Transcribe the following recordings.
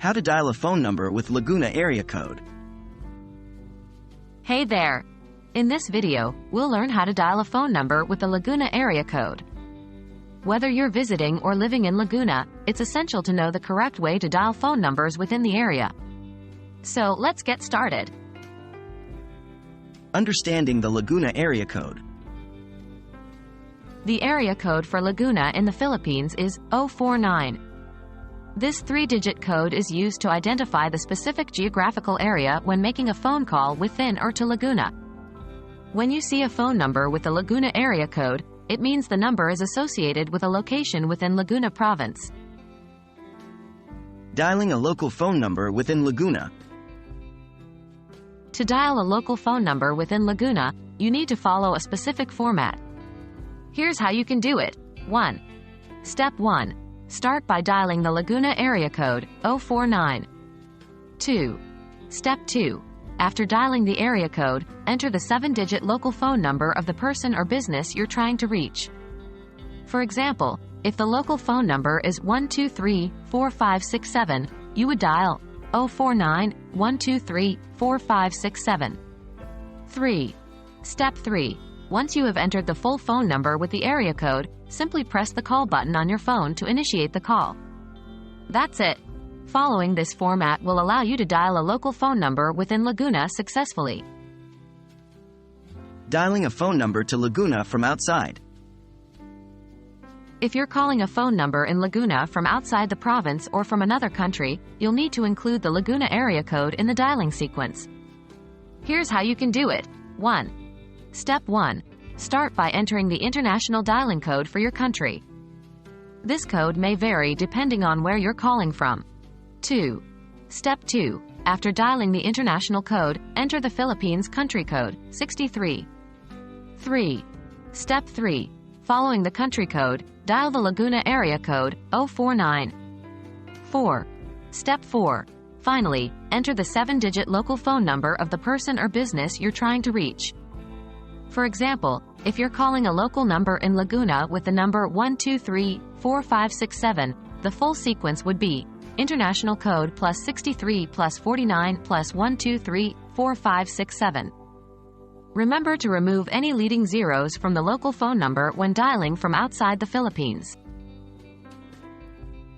How to dial a phone number with Laguna area code. Hey there! In this video, we'll learn how to dial a phone number with the Laguna area code. Whether you're visiting or living in Laguna, it's essential to know the correct way to dial phone numbers within the area. So let's get started. Understanding the Laguna area code. The area code for Laguna in the Philippines is 049. This three-digit code is used to identify the specific geographical area when making a phone call within or to Laguna. When you see a phone number with the Laguna area code, it means the number is associated with a location within Laguna province. Dialing a local phone number within Laguna. To dial a local phone number within Laguna, you need to follow a specific format. Here's how you can do it. 1. Step 1. Start by dialing the Laguna area code, 049. 2. Step 2. After dialing the area code, enter the 7-digit local phone number of the person or business you're trying to reach. For example, if the local phone number is 123-4567, you would dial 049-123-4567. 3. Step 3. Once you have entered the full phone number with the area code, simply press the call button on your phone to initiate the call. That's it. Following this format will allow you to dial a local phone number within Laguna successfully. Dialing a phone number to Laguna from outside. If you're calling a phone number in Laguna from outside the province or from another country, you'll need to include the Laguna area code in the dialing sequence. Here's how you can do it. 1. Step 1. Start by entering the international dialing code for your country. This code may vary depending on where you're calling from. 2. Step 2. After dialing the international code, enter the Philippines country code, 63. 3. Step 3. Following the country code, dial the Laguna area code, 049. 4. Step 4. Finally, enter the 7-digit local phone number of the person or business you're trying to reach. For example, if you're calling a local number in Laguna with the number 123-4567, the full sequence would be international code plus 63 plus 49 plus 123-4567. Remember to remove any leading zeros from the local phone number when dialing from outside the Philippines.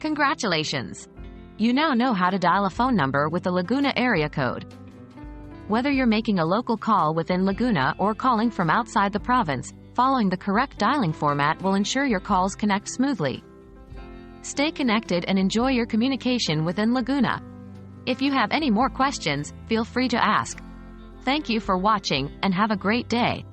Congratulations! You now know how to dial a phone number with the Laguna area code. Whether you're making a local call within Laguna or calling from outside the province, following the correct dialing format will ensure your calls connect smoothly. Stay connected and enjoy your communication within Laguna. If you have any more questions, feel free to ask. Thank you for watching, and have a great day.